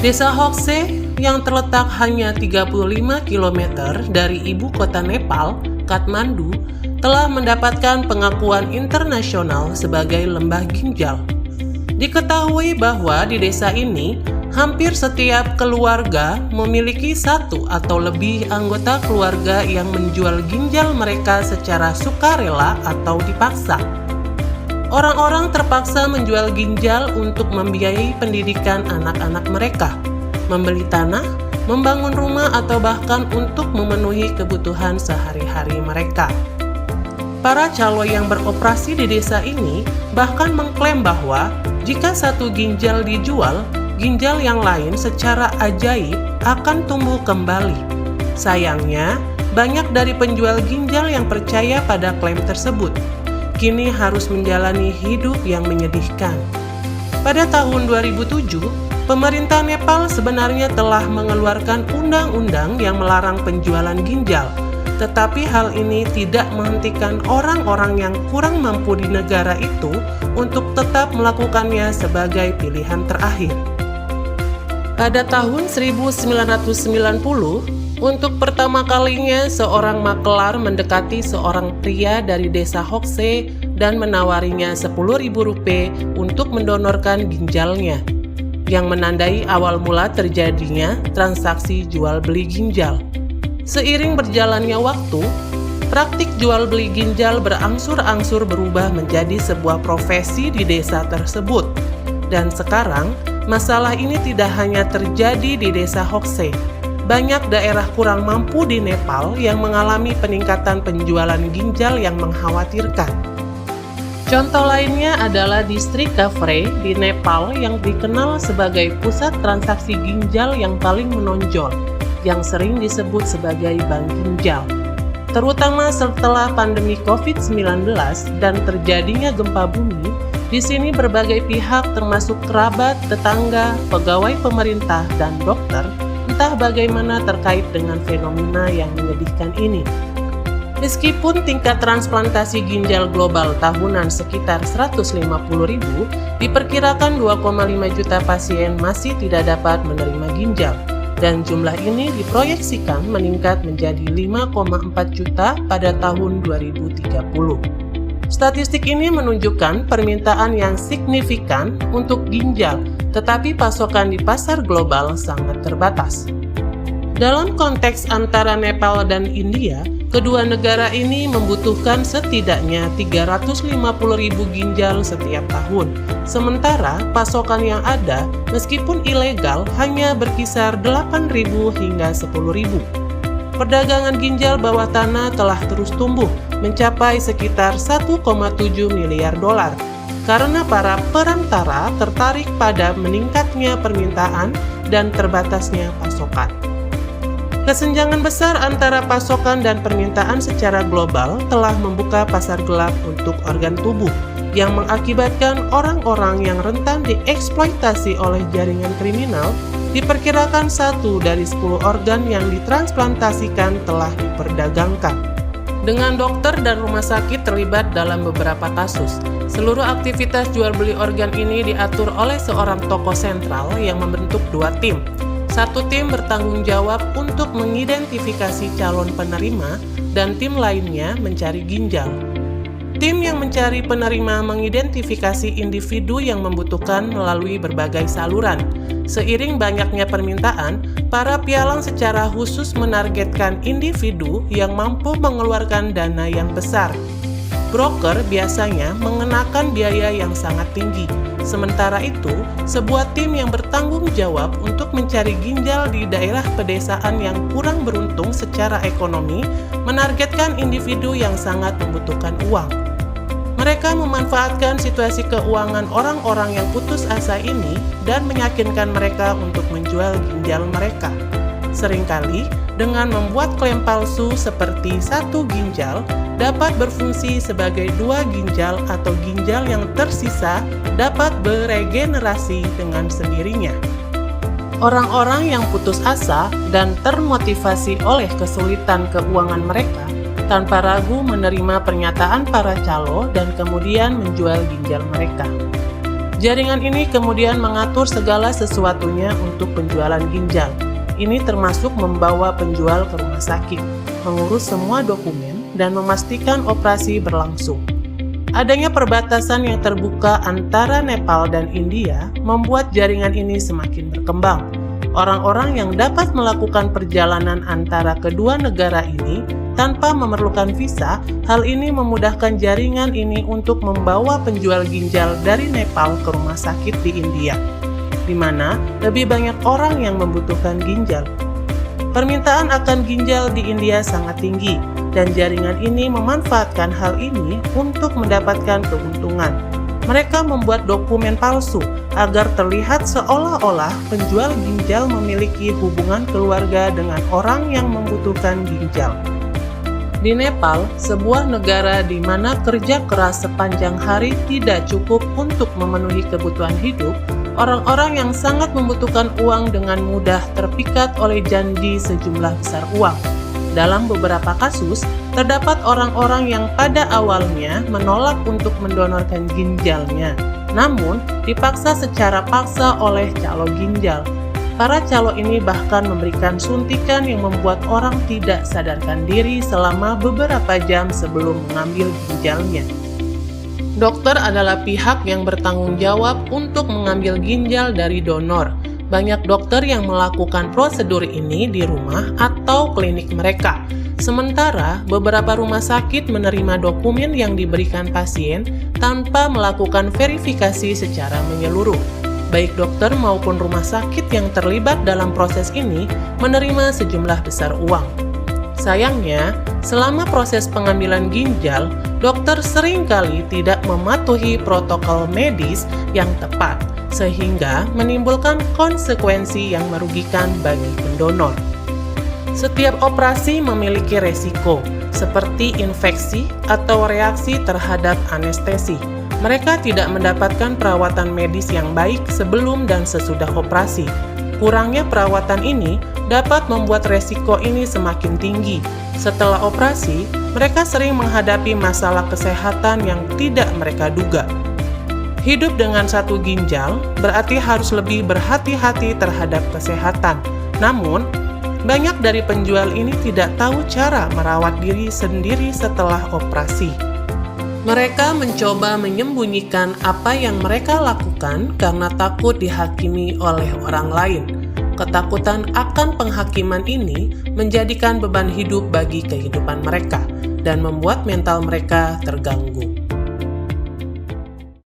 Desa Hokse yang terletak hanya 35 km dari ibu kota Nepal, Kathmandu, telah mendapatkan pengakuan internasional sebagai lembah ginjal. Diketahui bahwa di desa ini, hampir setiap keluarga memiliki satu atau lebih anggota keluarga yang menjual ginjal mereka secara sukarela atau dipaksa. Orang-orang terpaksa menjual ginjal untuk membiayai pendidikan anak-anak mereka, membeli tanah, membangun rumah, atau bahkan untuk memenuhi kebutuhan sehari-hari mereka. Para calo yang beroperasi di desa ini bahkan mengklaim bahwa jika satu ginjal dijual, ginjal yang lain secara ajaib akan tumbuh kembali. Sayangnya, banyak dari penjual ginjal yang percaya pada klaim tersebut kini harus menjalani hidup yang menyedihkan. Pada tahun 2007, pemerintah Nepal sebenarnya telah mengeluarkan undang-undang yang melarang penjualan ginjal, tetapi hal ini tidak menghentikan orang-orang yang kurang mampu di negara itu untuk tetap melakukannya sebagai pilihan terakhir. Pada tahun 1990, untuk pertama kalinya seorang makelar mendekati seorang pria dari desa Hokse dan menawarinya Rp10.000 untuk mendonorkan ginjalnya, yang menandai awal mula terjadinya transaksi jual beli ginjal. Seiring berjalannya waktu, praktik jual beli ginjal berangsur-angsur berubah menjadi sebuah profesi di desa tersebut. Dan sekarang, masalah ini tidak hanya terjadi di desa Hokse. Banyak daerah kurang mampu di Nepal yang mengalami peningkatan penjualan ginjal yang mengkhawatirkan. Contoh lainnya adalah distrik Kavre di Nepal yang dikenal sebagai pusat transaksi ginjal yang paling menonjol, yang sering disebut sebagai bank ginjal. Terutama setelah pandemi COVID-19 dan terjadinya gempa bumi, di sini berbagai pihak termasuk kerabat, tetangga, pegawai pemerintah, dan dokter entah bagaimana terkait dengan fenomena yang menyedihkan ini. Meskipun tingkat transplantasi ginjal global tahunan sekitar 150.000, diperkirakan 2,5 juta pasien masih tidak dapat menerima ginjal, dan jumlah ini diproyeksikan meningkat menjadi 5,4 juta pada tahun 2030. Statistik ini menunjukkan permintaan yang signifikan untuk ginjal, tetapi pasokan di pasar global sangat terbatas. Dalam konteks antara Nepal dan India, kedua negara ini membutuhkan setidaknya 350.000 ginjal setiap tahun. Sementara pasokan yang ada, meskipun ilegal, hanya berkisar 8.000 hingga 10.000. Perdagangan ginjal bawah tanah telah terus tumbuh, mencapai sekitar 1,7 miliar dolar, karena para perantara tertarik pada meningkatnya permintaan dan terbatasnya pasokan. Kesenjangan besar antara pasokan dan permintaan secara global telah membuka pasar gelap untuk organ tubuh, yang mengakibatkan orang-orang yang rentan dieksploitasi oleh jaringan kriminal. Diperkirakan 1 dari 10 organ yang ditransplantasikan telah diperdagangkan. Dengan dokter dan rumah sakit terlibat dalam beberapa kasus, seluruh aktivitas jual beli organ ini diatur oleh seorang tokoh sentral yang membentuk 2 tim. Satu tim bertanggung jawab untuk mengidentifikasi calon penerima dan tim lainnya mencari ginjal. Tim yang mencari penerima mengidentifikasi individu yang membutuhkan melalui berbagai saluran. Seiring banyaknya permintaan, para pialang secara khusus menargetkan individu yang mampu mengeluarkan dana yang besar. Broker biasanya mengenakan biaya yang sangat tinggi. Sementara itu, sebuah tim yang bertanggung jawab untuk mencari ginjal di daerah pedesaan yang kurang beruntung secara ekonomi menargetkan individu yang sangat membutuhkan uang. Mereka memanfaatkan situasi keuangan orang-orang yang putus asa ini dan meyakinkan mereka untuk menjual ginjal mereka. Seringkali, dengan membuat klaim palsu seperti 1 ginjal dapat berfungsi sebagai 2 ginjal atau ginjal yang tersisa dapat beregenerasi dengan sendirinya. Orang-orang yang putus asa dan termotivasi oleh kesulitan keuangan mereka tanpa ragu menerima pernyataan para calo dan kemudian menjual ginjal mereka. Jaringan ini kemudian mengatur segala sesuatunya untuk penjualan ginjal. Ini termasuk membawa penjual ke rumah sakit, mengurus semua dokumen, dan memastikan operasi berlangsung. Adanya perbatasan yang terbuka antara Nepal dan India membuat jaringan ini semakin berkembang. Orang-orang yang dapat melakukan perjalanan antara kedua negara ini tanpa memerlukan visa, hal ini memudahkan jaringan ini untuk membawa penjual ginjal dari Nepal ke rumah sakit di India, di mana lebih banyak orang yang membutuhkan ginjal. Permintaan akan ginjal di India sangat tinggi, dan jaringan ini memanfaatkan hal ini untuk mendapatkan keuntungan. Mereka membuat dokumen palsu agar terlihat seolah-olah penjual ginjal memiliki hubungan keluarga dengan orang yang membutuhkan ginjal. Di Nepal, sebuah negara di mana kerja keras sepanjang hari tidak cukup untuk memenuhi kebutuhan hidup, orang-orang yang sangat membutuhkan uang dengan mudah terpikat oleh janji sejumlah besar uang. Dalam beberapa kasus, terdapat orang-orang yang pada awalnya menolak untuk mendonorkan ginjalnya, namun dipaksa secara paksa oleh calo ginjal. Para calo ini bahkan memberikan suntikan yang membuat orang tidak sadarkan diri selama beberapa jam sebelum mengambil ginjalnya. Dokter adalah pihak yang bertanggung jawab untuk mengambil ginjal dari donor. Banyak dokter yang melakukan prosedur ini di rumah atau klinik mereka. Sementara beberapa rumah sakit menerima dokumen yang diberikan pasien tanpa melakukan verifikasi secara menyeluruh. Baik dokter maupun rumah sakit yang terlibat dalam proses ini menerima sejumlah besar uang. Sayangnya, selama proses pengambilan ginjal, dokter seringkali tidak mematuhi protokol medis yang tepat, sehingga menimbulkan konsekuensi yang merugikan bagi pendonor. Setiap operasi memiliki resiko, seperti infeksi atau reaksi terhadap anestesi. Mereka tidak mendapatkan perawatan medis yang baik sebelum dan sesudah operasi. Kurangnya perawatan ini dapat membuat resiko ini semakin tinggi. Setelah operasi, mereka sering menghadapi masalah kesehatan yang tidak mereka duga. Hidup dengan satu ginjal berarti harus lebih berhati-hati terhadap kesehatan. Namun, banyak dari penjual ini tidak tahu cara merawat diri sendiri setelah operasi. Mereka mencoba menyembunyikan apa yang mereka lakukan karena takut dihakimi oleh orang lain. Ketakutan akan penghakiman ini menjadikan beban hidup bagi kehidupan mereka dan membuat mental mereka terganggu.